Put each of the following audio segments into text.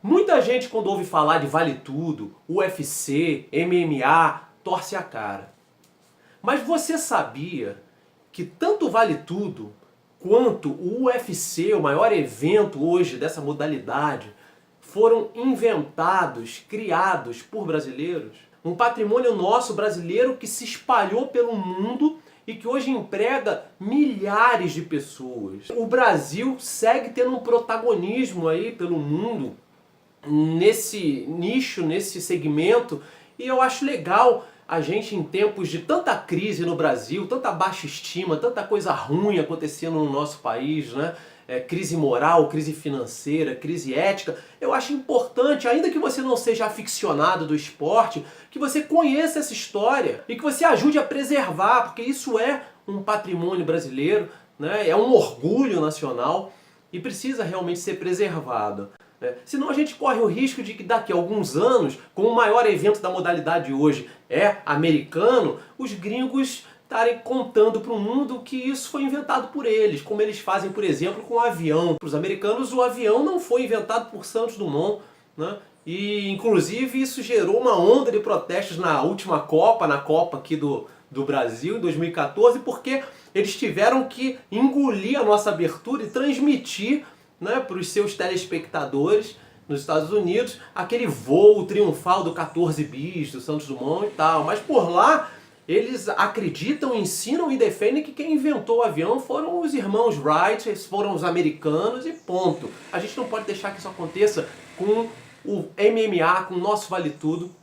Muita gente, quando ouve falar de Vale Tudo, UFC, MMA, torce a cara. Mas você sabia que tanto o Vale Tudo quanto o UFC, o maior evento hoje dessa modalidade, foram inventados, criados por brasileiros? Um patrimônio nosso brasileiro que se espalhou pelo mundo e que hoje emprega milhares de pessoas. O Brasil segue tendo um protagonismo aí pelo mundo nesse nicho, nesse segmento, e eu acho legal a gente, em tempos de tanta crise no Brasil, tanta baixa estima, tanta coisa ruim acontecendo no nosso país, né? Crise moral, crise financeira, crise ética, eu acho importante, ainda que você não seja aficionado do esporte, que você conheça essa história e que você ajude a preservar, porque isso é um patrimônio brasileiro, né? É um orgulho nacional e precisa realmente ser preservado. Senão a gente corre o risco de que daqui a alguns anos, como o maior evento da modalidade hoje é americano, os gringos estarem contando para o mundo que isso foi inventado por eles, como eles fazem, por exemplo, com o avião. Para os americanos, o avião não foi inventado por Santos Dumont, né? E inclusive isso gerou uma onda de protestos na última Copa, na Copa aqui do Brasil, em 2014, porque eles tiveram que engolir a nossa abertura e transmitir, né, para os seus telespectadores nos Estados Unidos aquele voo triunfal do 14 bis do Santos Dumont e tal. Mas por lá eles acreditam, ensinam e defendem que quem inventou o avião foram os irmãos Wright, foram os americanos e ponto. A gente não pode deixar que isso aconteça com o MMA, com o nosso Vale Tudo,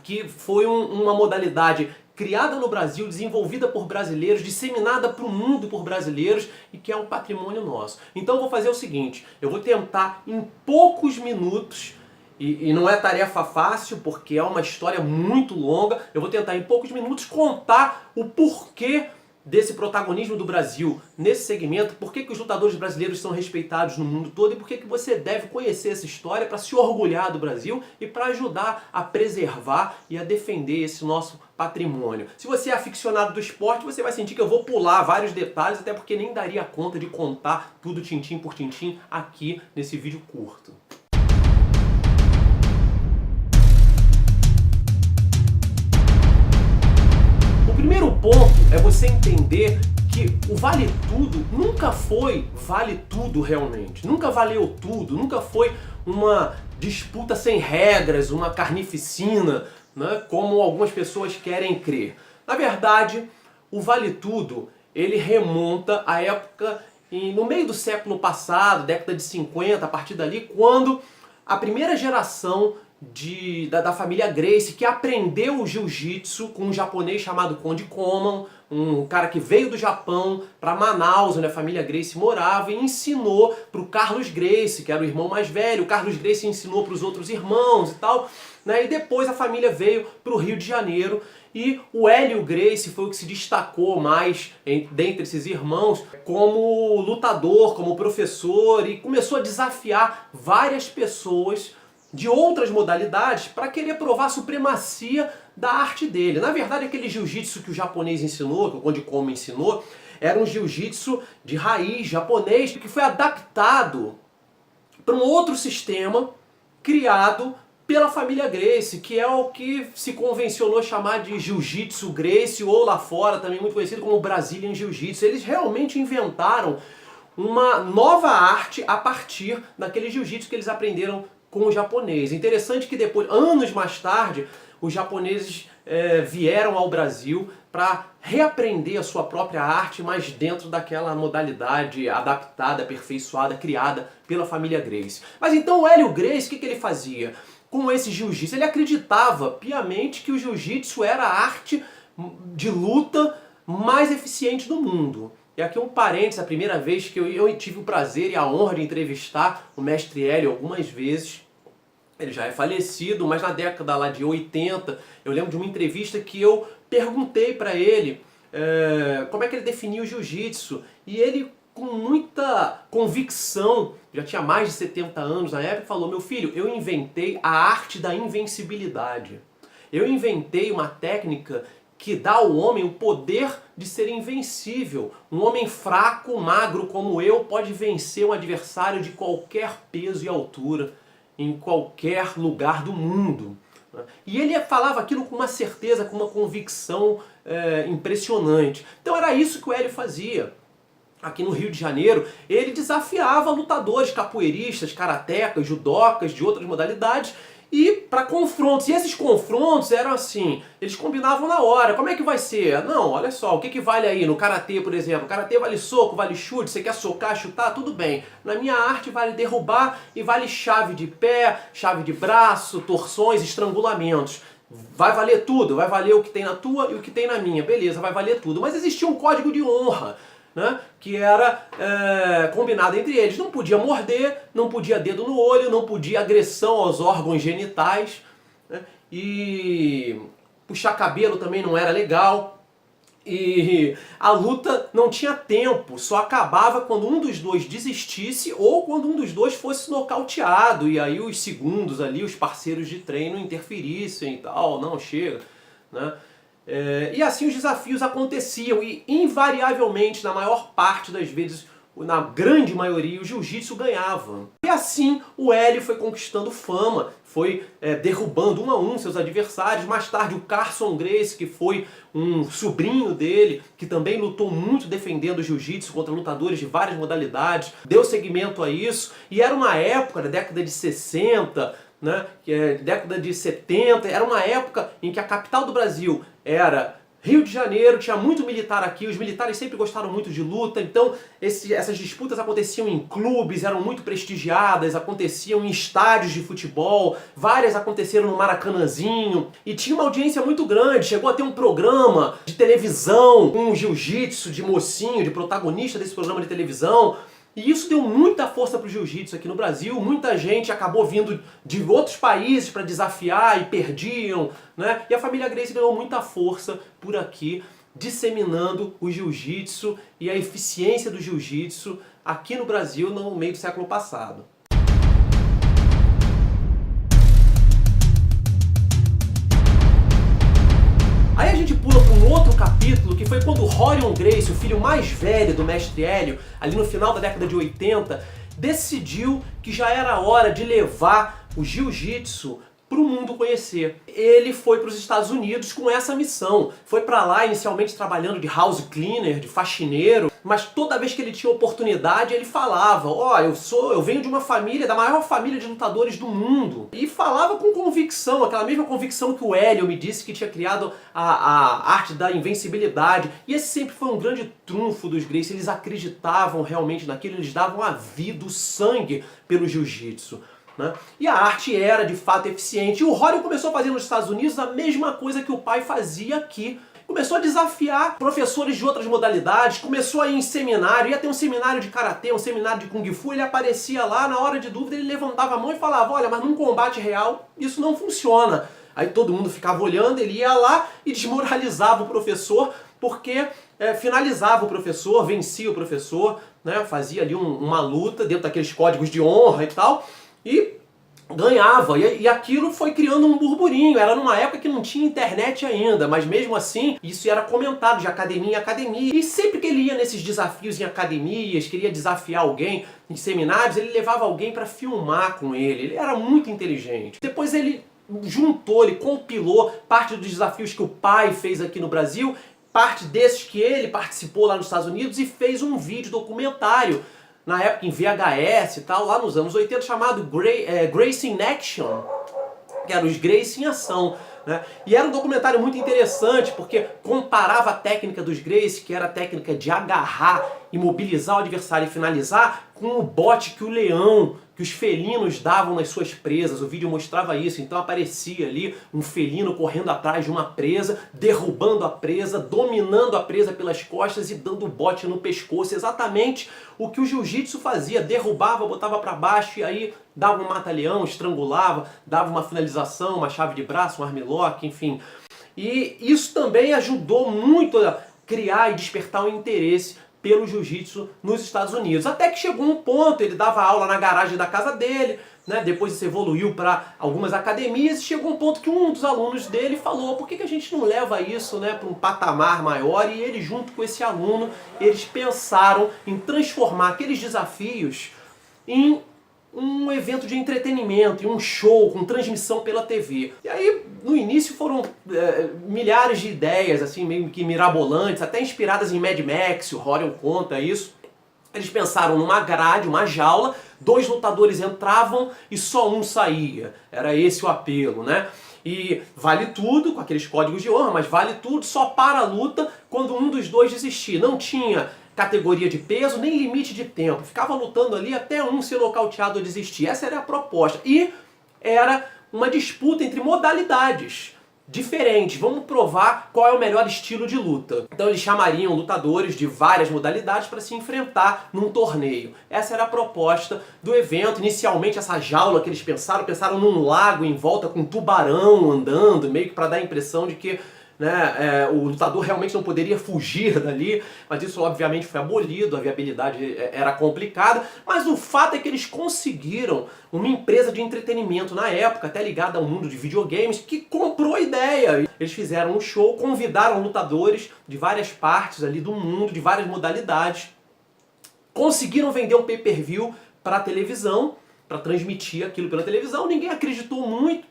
que foi uma modalidade criada no Brasil, desenvolvida por brasileiros, disseminada para o mundo por brasileiros e que é um patrimônio nosso. Então eu vou fazer o seguinte, eu vou tentar em poucos minutos, e não é tarefa fácil porque é uma história muito longa, eu vou tentar em poucos minutos contar o porquê desse protagonismo do Brasil nesse segmento, por que os lutadores brasileiros são respeitados no mundo todo e por que você deve conhecer essa história para se orgulhar do Brasil e para ajudar a preservar e a defender esse nosso patrimônio. Se você é aficionado do esporte, você vai sentir que eu vou pular vários detalhes, até porque nem daria conta de contar tudo tintim por tintim aqui nesse vídeo curto. O primeiro ponto é você entender que o Vale Tudo nunca foi Vale Tudo realmente. Nunca valeu tudo, nunca foi uma disputa sem regras, uma carnificina, né, como algumas pessoas querem crer. Na verdade, o Vale Tudo ele remonta à época, no meio do século passado, década de 50, a partir dali, quando a primeira geração da família Gracie, que aprendeu o jiu-jitsu com um japonês chamado Conde Coman, um cara que veio do Japão para Manaus, onde a família Gracie morava, e ensinou para o Carlos Gracie, que era o irmão mais velho. O Carlos Gracie ensinou para os outros irmãos e tal, né? E depois a família veio para o Rio de Janeiro e o Hélio Gracie foi o que se destacou mais dentre esses irmãos como lutador, como professor, e começou a desafiar várias pessoas de outras modalidades para querer provar a supremacia da arte dele. Na verdade, aquele jiu-jitsu que o japonês ensinou, que o Conde Coman ensinou, era um jiu-jitsu de raiz japonês que foi adaptado para um outro sistema criado pela família Gracie, que é o que se convencionou chamar de Jiu-Jitsu Gracie, ou lá fora também muito conhecido como Brazilian Jiu-Jitsu. Eles realmente inventaram uma nova arte a partir daquele jiu-jitsu que eles aprenderam com o japonês. Interessante que depois, anos mais tarde, os japoneses vieram ao Brasil para reaprender a sua própria arte, mas dentro daquela modalidade adaptada, aperfeiçoada, criada pela família Gracie. Mas então o Hélio Gracie, o que ele fazia com esse jiu-jitsu? Ele acreditava piamente que o jiu-jitsu era a arte de luta mais eficiente do mundo. E aqui um parênteses, a primeira vez que eu tive o prazer e a honra de entrevistar o mestre Hélio algumas vezes. Ele já é falecido, mas na década lá de 80, eu lembro de uma entrevista que eu perguntei para ele como é que ele definia o jiu-jitsu. E ele, com muita convicção, já tinha mais de 70 anos na época, falou: meu filho, eu inventei a arte da invencibilidade. Eu inventei uma técnica que dá ao homem o poder de ser invencível. Um homem fraco, magro como eu, pode vencer um adversário de qualquer peso e altura. em qualquer lugar do mundo. E ele falava aquilo com uma certeza, com uma convicção impressionante. Então era isso que o Hélio fazia. Aqui no Rio de Janeiro, ele desafiava lutadores capoeiristas, karatecas, judocas, de outras modalidades, e para confrontos. E esses confrontos eram assim, eles combinavam na hora. Como é que vai ser? Não, olha só, o que vale aí no karatê, por exemplo? O karatê vale soco, vale chute, você quer socar, chutar, tudo bem. Na minha arte vale derrubar e vale chave de pé, chave de braço, torções, estrangulamentos. Vai valer tudo, vai valer o que tem na tua e o que tem na minha. Beleza, vai valer tudo. Mas existia um código de honra, né, que era combinado entre eles. Não podia morder, não podia dedo no olho, não podia agressão aos órgãos genitais, né, e puxar cabelo também não era legal. E a luta não tinha tempo, só acabava quando um dos dois desistisse ou quando um dos dois fosse nocauteado. E aí os segundos ali, os parceiros de treino interferissem e tal, não, chega, né? E assim os desafios aconteciam e invariavelmente, na maior parte das vezes, na grande maioria, o jiu-jitsu ganhava. E assim o Hélio foi conquistando fama, foi derrubando um a um seus adversários. Mais tarde o Carson Gracie, que foi um sobrinho dele, que também lutou muito defendendo o jiu-jitsu contra lutadores de várias modalidades, deu seguimento a isso. E era uma época, na década de 60, né, década de 70, era uma época em que a capital do Brasil era Rio de Janeiro, tinha muito militar aqui, os militares sempre gostaram muito de luta, então essas disputas aconteciam em clubes, eram muito prestigiadas, aconteciam em estádios de futebol, várias aconteceram no Maracanãzinho, e tinha uma audiência muito grande, chegou a ter um programa de televisão com jiu-jitsu de mocinho, de protagonista desse programa de televisão. E isso deu muita força para o jiu-jitsu aqui no Brasil. Muita gente acabou vindo de outros países para desafiar e perdiam, né? E a família Gracie ganhou muita força por aqui, disseminando o jiu-jitsu e a eficiência do jiu-jitsu aqui no Brasil no meio do século passado. Aí a gente pula para um outro capítulo, que foi quando Rorion Gracie, o filho mais velho do mestre Hélio, ali no final da década de 80, decidiu que já era hora de levar o jiu-jitsu para o mundo conhecer. Ele foi para os Estados Unidos com essa missão. Foi para lá inicialmente trabalhando de house cleaner, de faxineiro, mas toda vez que ele tinha oportunidade ele falava: ó, eu venho de uma família, da maior família de lutadores do mundo. E falava com convicção, aquela mesma convicção que o Hélio me disse que tinha criado a arte da invencibilidade. E esse sempre foi um grande trunfo dos Gracie. Eles acreditavam realmente naquilo, eles davam a vida, o sangue pelo jiu-jitsu, né? E a arte era de fato eficiente. E o Rorion começou a fazer nos Estados Unidos a mesma coisa que o pai fazia aqui. Começou a desafiar professores de outras modalidades, começou a ir em seminário, ia ter um seminário de karatê, um seminário de kung fu, ele aparecia lá, na hora de dúvida ele levantava a mão e falava: olha, mas num combate real isso não funciona. Aí todo mundo ficava olhando, ele ia lá e desmoralizava o professor, porque finalizava o professor, vencia o professor, né, fazia ali uma luta dentro daqueles códigos de honra e tal, e ganhava, e aquilo foi criando um burburinho. Era numa época que não tinha internet ainda, mas mesmo assim isso era comentado de academia em academia, e sempre que ele ia nesses desafios em academias, queria desafiar alguém em seminários, ele levava alguém para filmar com ele. Ele era muito inteligente. Depois ele compilou parte dos desafios que o pai fez aqui no Brasil, parte desses que ele participou lá nos Estados Unidos, e fez um vídeo documentário na época em VHS e tal, lá nos anos 80, chamado Gracie in Action, que era os Gracie em ação, né? E era um documentário muito interessante, porque comparava a técnica dos Gracie, que era a técnica de agarrar, imobilizar o adversário e finalizar, com o bote que o leão, que os felinos davam nas suas presas. O vídeo mostrava isso. Então aparecia ali um felino correndo atrás de uma presa, derrubando a presa, dominando a presa pelas costas e dando o bote no pescoço. Exatamente o que o jiu-jitsu fazia. Derrubava, botava para baixo e aí dava um mata-leão, estrangulava, dava uma finalização, uma chave de braço, um armlock, enfim. E isso também ajudou muito a criar e despertar o interesse pelo jiu-jitsu nos Estados Unidos. Até que chegou um ponto, ele dava aula na garagem da casa dele, né? Depois isso evoluiu para algumas academias, e chegou um ponto que um dos alunos dele falou: por que a gente não leva isso, né, para um patamar maior? E ele, junto com esse aluno, eles pensaram em transformar aqueles desafios em um evento de entretenimento e um show com transmissão pela TV. E aí, no início foram milhares de ideias, assim, meio que mirabolantes, até inspiradas em Mad Max, o Horror conta isso. Eles pensaram numa grade, uma jaula, 2 lutadores entravam e só um saía. Era esse o apelo, né? E vale tudo, com aqueles códigos de honra, mas vale tudo, só para a luta quando um dos dois desistir. Não tinha categoria de peso, nem limite de tempo. Ficava lutando ali até um ser nocauteado ou desistir. Essa era a proposta. E era uma disputa entre modalidades diferentes. Vamos provar qual é o melhor estilo de luta. Então eles chamariam lutadores de várias modalidades para se enfrentar num torneio. Essa era a proposta do evento. Inicialmente essa jaula que eles pensaram num lago em volta com um tubarão andando, meio que para dar a impressão de que o lutador realmente não poderia fugir dali, mas isso obviamente foi abolido, a viabilidade era complicada, mas o fato é que eles conseguiram uma empresa de entretenimento na época, até ligada ao mundo de videogames, que comprou a ideia. Eles fizeram um show, convidaram lutadores de várias partes ali do mundo, de várias modalidades, conseguiram vender um pay-per-view para a televisão, para transmitir aquilo pela televisão. Ninguém acreditou muito,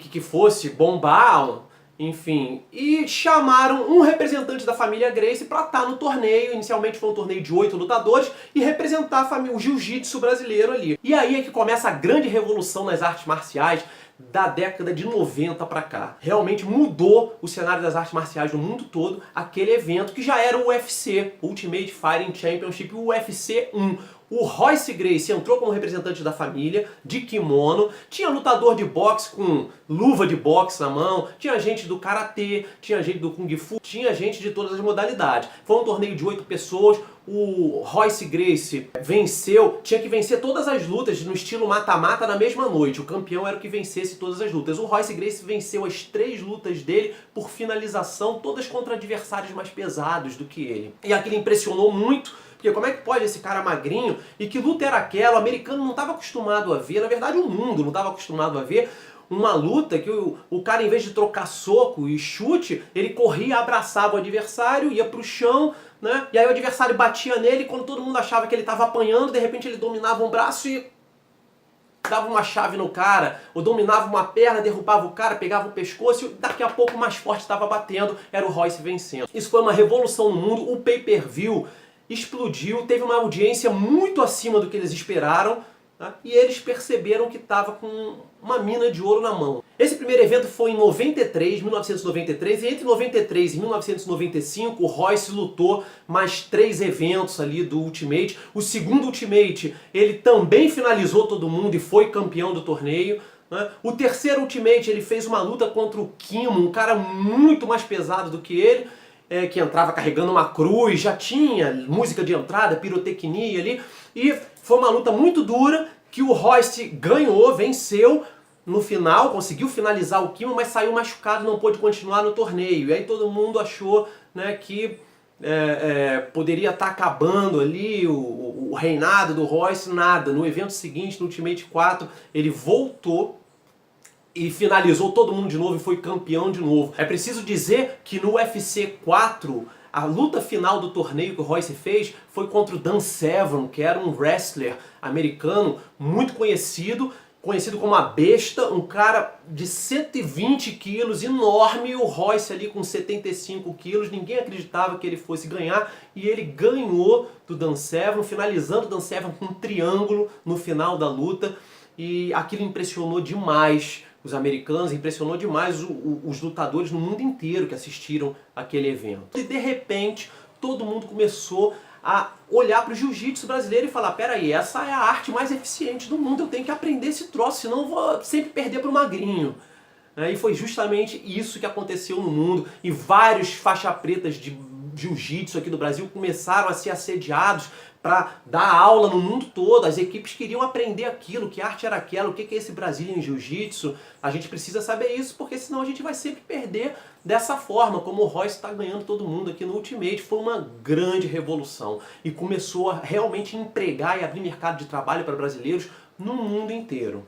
que fosse bombar, enfim, e chamaram um representante da família Gracie para estar no torneio. Inicialmente foi um torneio de 8 lutadores e representar o jiu-jitsu brasileiro ali. E aí é que começa a grande revolução nas artes marciais da década de 90 para cá. Realmente mudou o cenário das artes marciais no mundo todo aquele evento que já era o UFC, Ultimate Fighting Championship, o UFC 1. O Royce Gracie entrou como representante da família, de kimono, tinha lutador de boxe com luva de boxe na mão, tinha gente do karatê, tinha gente do kung fu, tinha gente de todas as modalidades. Foi um torneio de 8 pessoas, o Royce Gracie venceu, tinha que vencer todas as lutas no estilo mata-mata na mesma noite. O campeão era o que vencesse todas as lutas. O Royce Gracie venceu as 3 lutas dele por finalização, todas contra adversários mais pesados do que ele. E aquilo impressionou muito, porque como é que pode esse cara magrinho, e que luta era aquela, o americano não estava acostumado a ver, na verdade o mundo não estava acostumado a ver, uma luta que o cara, em vez de trocar soco e chute, ele corria, abraçava o adversário, ia pro chão, e aí o adversário batia nele, e quando todo mundo achava que ele estava apanhando, de repente ele dominava um braço e dava uma chave no cara, ou dominava uma perna, derrubava o cara, pegava o pescoço, e daqui a pouco o mais forte estava batendo, era o Royce vencendo. Isso foi uma revolução no mundo. O pay-per-view explodiu, teve uma audiência muito acima do que eles esperaram, e eles perceberam que estava com uma mina de ouro na mão. Esse primeiro evento foi em 1993, e entre 93 e 1995 o Royce lutou mais 3 eventos ali do Ultimate. O segundo Ultimate ele também finalizou todo mundo e foi campeão do torneio. O terceiro Ultimate ele fez uma luta contra o Kimo, um cara muito mais pesado do que ele, que entrava carregando uma cruz, já tinha música de entrada, pirotecnia ali, e foi uma luta muito dura que o Royce ganhou, venceu no final, conseguiu finalizar o Kimo, mas saiu machucado, não pôde continuar no torneio. E aí todo mundo achou que poderia estar acabando ali o reinado do Royce. Nada. No evento seguinte, no Ultimate 4, ele voltou e finalizou todo mundo de novo e foi campeão de novo. É preciso dizer que no UFC 4, a luta final do torneio que o Royce fez foi contra o Dan Severn, que era um wrestler americano muito conhecido como a Besta, um cara de 120 quilos, enorme, o Royce ali com 75 quilos, ninguém acreditava que ele fosse ganhar, e ele ganhou do Dan Severn, finalizando o Dan Severn com um triângulo no final da luta, e aquilo impressionou demais os americanos, impressionou demais os lutadores no mundo inteiro que assistiram aquele evento. E de repente, todo mundo começou a olhar para o jiu-jitsu brasileiro e falar: peraí, essa é a arte mais eficiente do mundo, eu tenho que aprender esse troço, senão eu vou sempre perder para o magrinho. E foi justamente isso que aconteceu no mundo, e vários faixa pretas de jiu-jitsu aqui do Brasil começaram a ser assediados para dar aula no mundo todo. As equipes queriam aprender aquilo, que arte era aquela, o que é esse Brazilian Jiu-Jitsu. A gente precisa saber isso, porque senão a gente vai sempre perder dessa forma, como o Royce está ganhando todo mundo aqui no Ultimate. Foi uma grande revolução e começou a realmente empregar e abrir mercado de trabalho para brasileiros no mundo inteiro.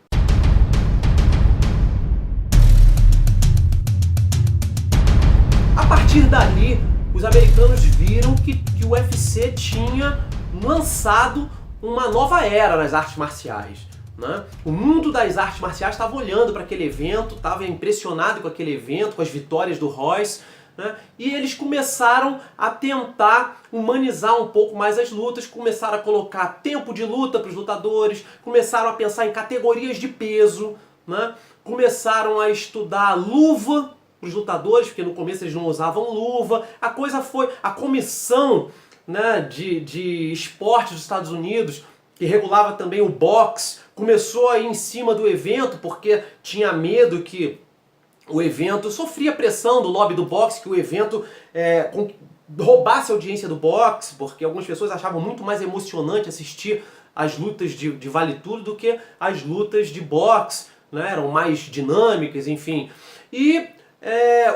A partir dali, os americanos viram que o UFC tinha lançado uma nova era nas artes marciais, né? O mundo das artes marciais estava olhando para aquele evento, estava impressionado com aquele evento, com as vitórias do Royce, né? E eles começaram a tentar humanizar um pouco mais as lutas, começaram a colocar tempo de luta para os lutadores, começaram a pensar em categorias de peso, né? Começaram a estudar luva para os lutadores, porque no começo eles não usavam luva. A coisa foi... A comissão, né, de esportes dos Estados Unidos, que regulava também o boxe, começou a ir em cima do evento porque tinha medo que o evento sofria pressão do lobby do boxe, que o evento roubasse a audiência do boxe, porque algumas pessoas achavam muito mais emocionante assistir as lutas de Vale Tudo do que as lutas de boxe, né? Eram mais dinâmicas, enfim. E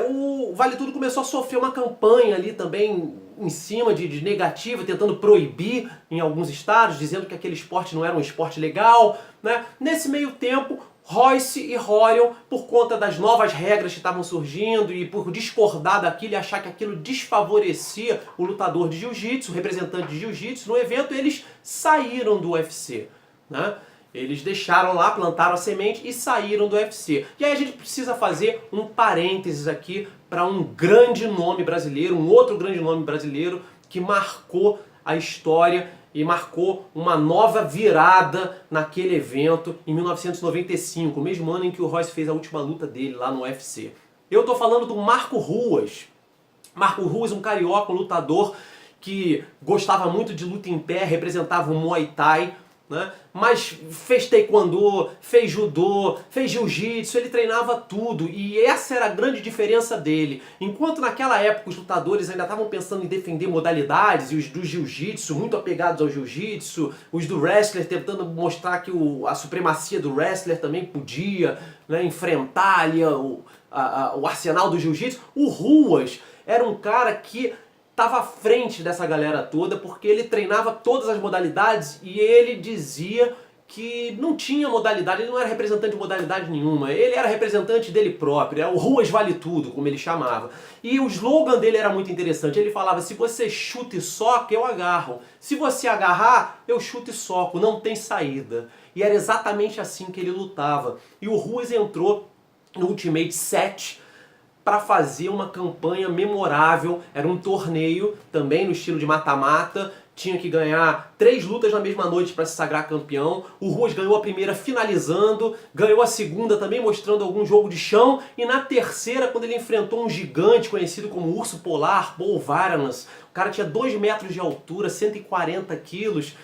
o Vale Tudo começou a sofrer uma campanha ali também em cima de negativa, tentando proibir em alguns estados, dizendo que aquele esporte não era um esporte legal, né? Nesse meio tempo, Royce e Rorion, por conta das novas regras que estavam surgindo e por discordar daquilo e achar que aquilo desfavorecia o lutador de jiu-jitsu, o representante de jiu-jitsu no evento, eles saíram do UFC, né? Eles deixaram lá, plantaram a semente e saíram do UFC. E aí a gente precisa fazer um parênteses aqui para um grande nome brasileiro, um outro grande nome brasileiro que marcou a história e marcou uma nova virada naquele evento em 1995, o mesmo ano em que o Royce fez a última luta dele lá no UFC. Eu tô falando do Marco Ruas. Marco Ruas, um carioca, um lutador que gostava muito de luta em pé, representava o Muay Thai, né? Mas fez taekwondo, fez judô, fez jiu-jitsu, ele treinava tudo e essa era a grande diferença dele. Enquanto naquela época os lutadores ainda estavam pensando em defender modalidades, e os do jiu-jitsu muito apegados ao jiu-jitsu, os do wrestler tentando mostrar que a supremacia do wrestler também podia, né, enfrentar ali o arsenal do jiu-jitsu, o Ruas era um cara que estava à frente dessa galera toda, porque ele treinava todas as modalidades e ele dizia que não tinha modalidade, ele não era representante de modalidade nenhuma, ele era representante dele próprio, era o Ruas Vale Tudo, como ele chamava. E o slogan dele era muito interessante, ele falava: se você chuta e soca, eu agarro. Se você agarrar, eu chuto e soco, não tem saída. E era exatamente assim que ele lutava. E o Ruas entrou no Ultimate 7 para fazer uma campanha memorável. Era um torneio também no estilo de mata-mata, tinha que ganhar 3 lutas na mesma noite para se sagrar campeão. O Ruas ganhou a primeira finalizando, ganhou a segunda também mostrando algum jogo de chão, e na terceira, quando ele enfrentou um gigante conhecido como Urso Polar, Paul Varanas, o cara tinha 2 metros de altura, 140 quilos,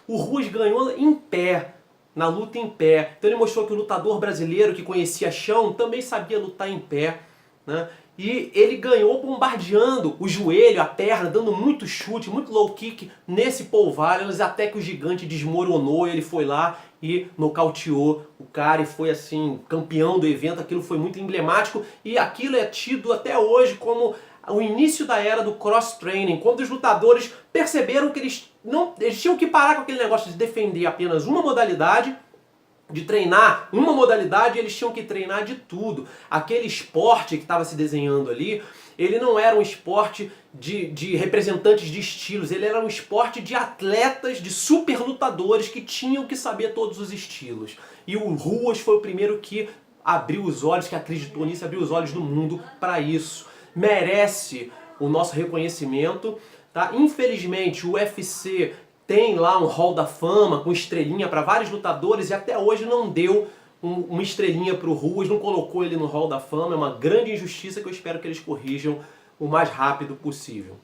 o Ruas ganhou em pé, na luta em pé. Então ele mostrou que o lutador brasileiro que conhecia chão também sabia lutar em pé, né? E ele ganhou bombardeando o joelho, a perna, dando muito chute, muito low kick nesse Paul Varanas, até que o gigante desmoronou e ele foi lá e nocauteou o cara e foi assim, campeão do evento. Aquilo foi muito emblemático e aquilo é tido até hoje como o início da era do cross-training, quando os lutadores perceberam que eles tinham que parar com aquele negócio de defender apenas uma modalidade, de treinar uma modalidade, eles tinham que treinar de tudo. Aquele esporte que estava se desenhando ali, ele não era um esporte de representantes de estilos, ele era um esporte de atletas, de super lutadores que tinham que saber todos os estilos. E o Ruas foi o primeiro que abriu os olhos, que acreditou nisso, abriu os olhos do mundo para isso. Merece o nosso reconhecimento, tá? Infelizmente o UFC tem lá um hall da fama com estrelinha para vários lutadores e até hoje não deu uma estrelinha para o Ruas, não colocou ele no hall da fama. É uma grande injustiça que eu espero que eles corrijam o mais rápido possível.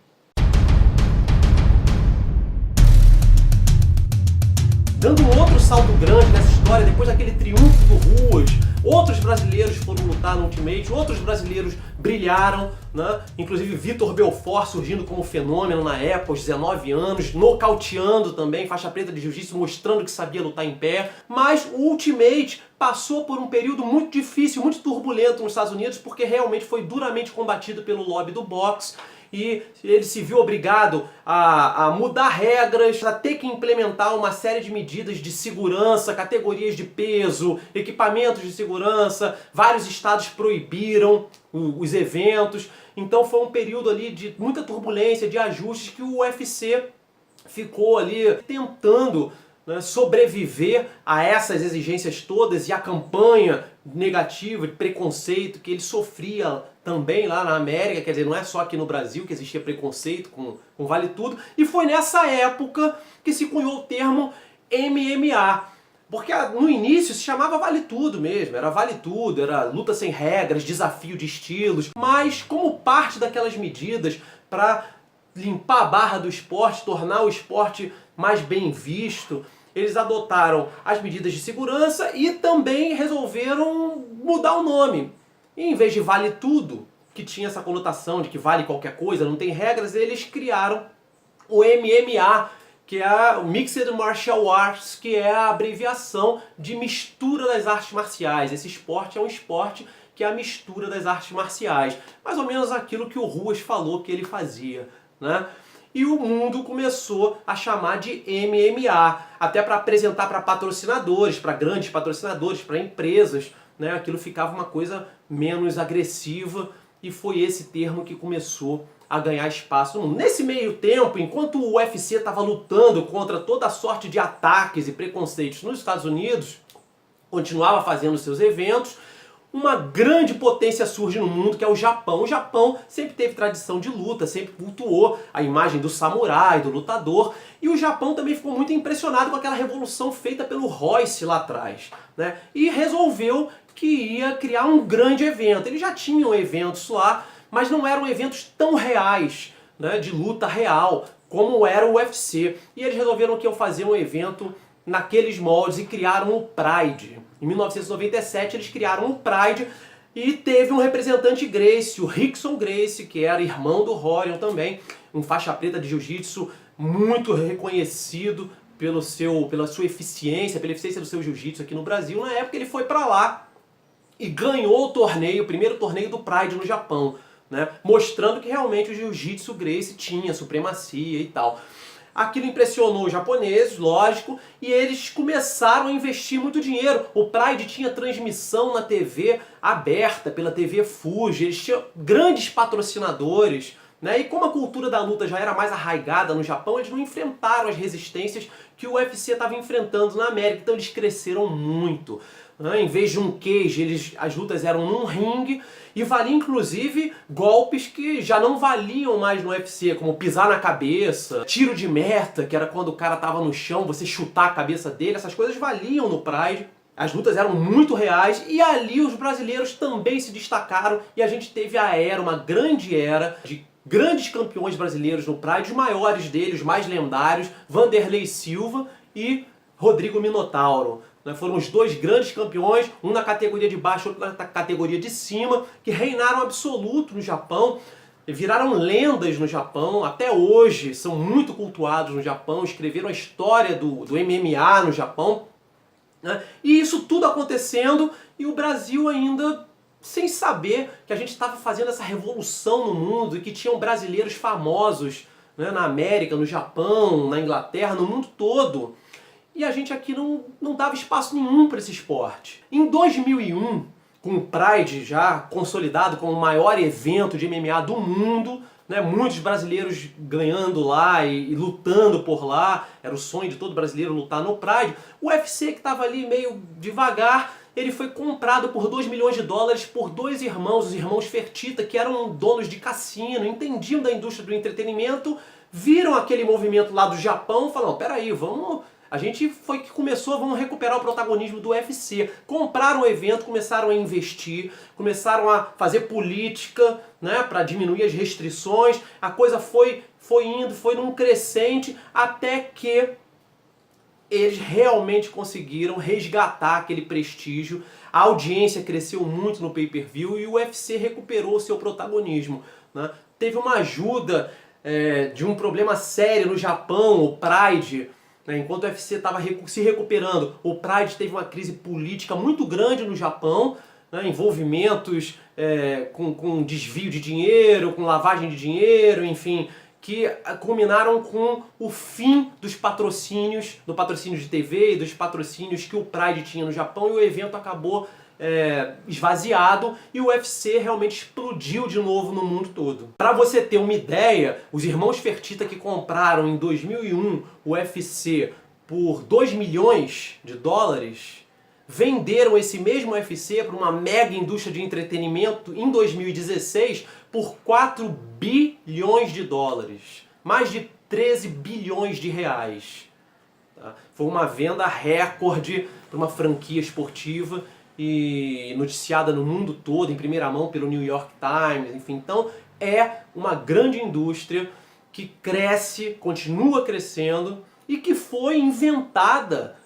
Dando um outro salto grande nessa história, depois daquele triunfo do Ruas, outros brasileiros foram lutar no Ultimate, outros brasileiros brilharam, né? Inclusive Vitor Belfort surgindo como fenômeno na época, aos 19 anos, nocauteando também, faixa preta de jiu-jitsu, mostrando que sabia lutar em pé. Mas o Ultimate passou por um período muito difícil, muito turbulento nos Estados Unidos, porque realmente foi duramente combatido pelo lobby do boxe. E ele se viu obrigado a mudar regras, a ter que implementar uma série de medidas de segurança, categorias de peso, equipamentos de segurança. Vários estados proibiram os eventos. Então foi um período ali de muita turbulência, de ajustes, que o UFC ficou ali tentando né, sobreviver a essas exigências todas e a campanha negativa de preconceito que ele sofria também lá na América, quer dizer, não é só aqui no Brasil que existia preconceito com Vale Tudo, e foi nessa época que se cunhou o termo MMA. Porque no início se chamava Vale Tudo mesmo, era Vale Tudo, era luta sem regras, desafio de estilos, mas como parte daquelas medidas para limpar a barra do esporte, tornar o esporte mais bem visto, eles adotaram as medidas de segurança e também resolveram mudar o nome. E em vez de Vale Tudo, que tinha essa conotação de que vale qualquer coisa, não tem regras, eles criaram o MMA, que é o Mixed Martial Arts, que é a abreviação de mistura das artes marciais. Esse esporte é um esporte que é a mistura das artes marciais. Mais ou menos aquilo que o Ruas falou que ele fazia, né? E o mundo começou a chamar de MMA, até para apresentar para patrocinadores, para grandes patrocinadores, para empresas, né? Aquilo ficava uma coisa menos agressiva e foi esse termo que começou a ganhar espaço no mundo. Nesse meio tempo, enquanto o UFC estava lutando contra toda a sorte de ataques e preconceitos nos Estados Unidos, continuava fazendo seus eventos, uma grande potência surge no mundo, que é o Japão. O Japão sempre teve tradição de luta, sempre cultuou a imagem do samurai, do lutador, e o Japão também ficou muito impressionado com aquela revolução feita pelo Royce lá atrás, né? E resolveu que ia criar um grande evento. Eles já tinham eventos lá, mas não eram eventos tão reais, né, de luta real, como era o UFC. E eles resolveram que iam fazer um evento naqueles moldes e criaram o Pride. Em 1997 eles criaram o Pride e teve um representante Gracie, o Rickson Gracie, que era irmão do Rorion também, um faixa preta de jiu-jitsu muito reconhecido pela sua eficiência, pela eficiência do seu jiu-jitsu aqui no Brasil. Na época ele foi para lá e ganhou o torneio, o primeiro torneio do Pride no Japão, né? Mostrando que realmente o jiu-jitsu Gracie tinha supremacia e tal. Aquilo impressionou os japoneses, lógico, e eles começaram a investir muito dinheiro. O Pride tinha transmissão na TV aberta, pela TV Fuji, eles tinham grandes patrocinadores, né? E como a cultura da luta já era mais arraigada no Japão, eles não enfrentaram as resistências que o UFC estava enfrentando na América, então eles cresceram muito. Em vez de um cage, as lutas eram num ringue e valia inclusive golpes que já não valiam mais no UFC, como pisar na cabeça, tiro de meta, que era quando o cara tava no chão, você chutar a cabeça dele, essas coisas valiam no Pride. As lutas eram muito reais e ali os brasileiros também se destacaram e a gente teve uma grande era de grandes campeões brasileiros no Pride, os maiores deles, os mais lendários, Vanderlei Silva e Rodrigo Minotauro. Foram os dois grandes campeões, um na categoria de baixo, outro na categoria de cima, que reinaram absoluto no Japão, viraram lendas no Japão, até hoje são muito cultuados no Japão, escreveram a história do MMA no Japão, né? E isso tudo acontecendo e o Brasil ainda sem saber que a gente estava fazendo essa revolução no mundo e que tinham brasileiros famosos, né, na América, no Japão, na Inglaterra, no mundo todo. E a gente aqui não dava espaço nenhum para esse esporte. Em 2001, com o Pride já consolidado como o maior evento de MMA do mundo, né, muitos brasileiros ganhando lá e lutando por lá, era o sonho de todo brasileiro lutar no Pride, o UFC, que estava ali meio devagar, ele foi comprado por $2 milhões por dois irmãos, os irmãos Fertitta, que eram donos de cassino, entendiam da indústria do entretenimento, viram aquele movimento lá do Japão e falaram, peraí, a gente foi que começou, vamos recuperar o protagonismo do UFC. Compraram o evento, começaram a investir, começaram a fazer política, né, para diminuir as restrições. A coisa foi indo, foi num crescente, até que eles realmente conseguiram resgatar aquele prestígio. A audiência cresceu muito no pay-per-view e o UFC recuperou o seu protagonismo, né? Teve uma ajuda de um problema sério no Japão, o Pride. Enquanto o UFC estava se recuperando, o Pride teve uma crise política muito grande no Japão, né, envolvimentos com desvio de dinheiro, com lavagem de dinheiro, enfim, que culminaram com o fim dos patrocínios, do patrocínio de TV e dos patrocínios que o Pride tinha no Japão, e o evento acabou esvaziado e o UFC realmente explodiu de novo no mundo todo. Para você ter uma ideia, os irmãos Fertitta que compraram em 2001 o UFC por 2 milhões de dólares, venderam esse mesmo UFC para uma mega indústria de entretenimento em 2016 por 4 bilhões de dólares. Mais de 13 bilhões de reais. Tá? Foi uma venda recorde para uma franquia esportiva e noticiada no mundo todo, em primeira mão pelo New York Times, enfim. Então é uma grande indústria que cresce, continua crescendo e que foi inventada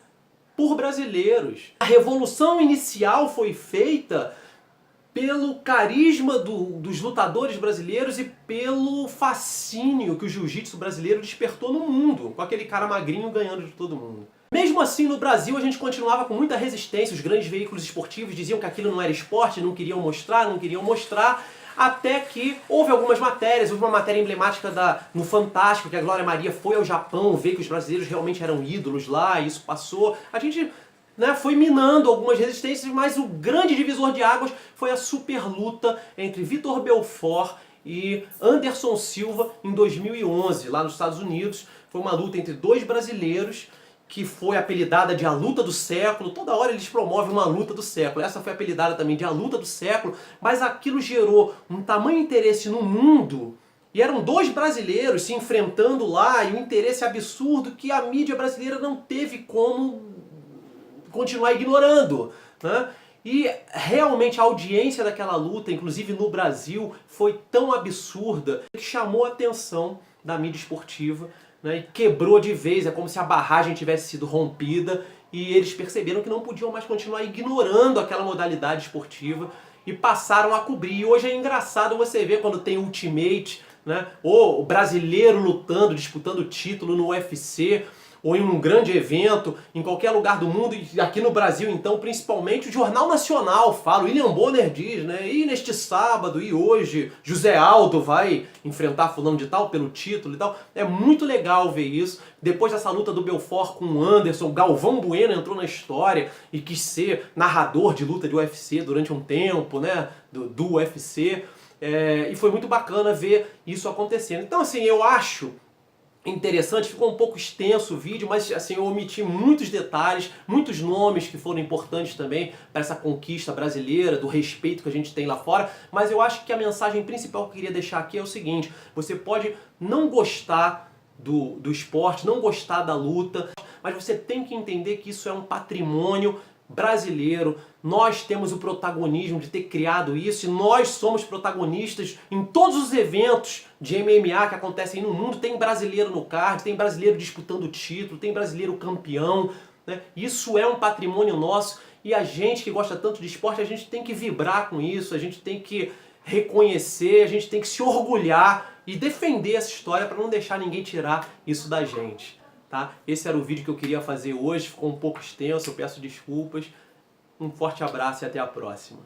por brasileiros. A revolução inicial foi feita pelo carisma dos lutadores brasileiros e pelo fascínio que o jiu-jitsu brasileiro despertou no mundo, com aquele cara magrinho ganhando de todo mundo. Mesmo assim, no Brasil, a gente continuava com muita resistência, os grandes veículos esportivos diziam que aquilo não era esporte, não queriam mostrar, até que houve algumas matérias, houve uma matéria emblemática no Fantástico, que a Glória Maria foi ao Japão ver que os brasileiros realmente eram ídolos lá, e isso passou. A gente foi minando algumas resistências, mas o grande divisor de águas foi a super luta entre Vitor Belfort e Anderson Silva em 2011, lá nos Estados Unidos. Foi uma luta entre dois brasileiros, que foi apelidada de a luta do século. Toda hora eles promovem uma luta do século. Essa foi apelidada também de a luta do século, mas aquilo gerou um tamanho interesse no mundo, e eram dois brasileiros se enfrentando lá, e um interesse absurdo que a mídia brasileira não teve como continuar ignorando, né? E realmente a audiência daquela luta, inclusive no Brasil, foi tão absurda que chamou a atenção da mídia esportiva, né, e quebrou de vez. É como se a barragem tivesse sido rompida e eles perceberam que não podiam mais continuar ignorando aquela modalidade esportiva e passaram a cobrir. E hoje é engraçado você ver quando tem Ultimate, né, ou o brasileiro lutando, disputando título no UFC, ou em um grande evento, em qualquer lugar do mundo, e aqui no Brasil então, principalmente, o Jornal Nacional fala, o William Bonner diz, né, e neste sábado, e hoje, José Aldo vai enfrentar fulano de tal pelo título e tal. É muito legal ver isso. Depois dessa luta do Belfort com o Anderson, Galvão Bueno entrou na história e quis ser narrador de luta de UFC durante um tempo, né, do UFC, e foi muito bacana ver isso acontecendo. Então, assim, eu acho interessante, ficou um pouco extenso o vídeo, mas assim, eu omiti muitos detalhes, muitos nomes que foram importantes também para essa conquista brasileira, do respeito que a gente tem lá fora, mas eu acho que a mensagem principal que eu queria deixar aqui é o seguinte: você pode não gostar do esporte, não gostar da luta, mas você tem que entender que isso é um patrimônio brasileiro. Nós temos o protagonismo de ter criado isso, e nós somos protagonistas em todos os eventos de MMA que acontecem no mundo. Tem brasileiro no card, tem brasileiro disputando o título, tem brasileiro campeão, né? Isso é um patrimônio nosso, e a gente que gosta tanto de esporte, a gente tem que vibrar com isso, a gente tem que reconhecer, a gente tem que se orgulhar e defender essa história para não deixar ninguém tirar isso da gente. Tá? Esse era o vídeo que eu queria fazer hoje, ficou um pouco extenso, eu peço desculpas. Um forte abraço e até a próxima.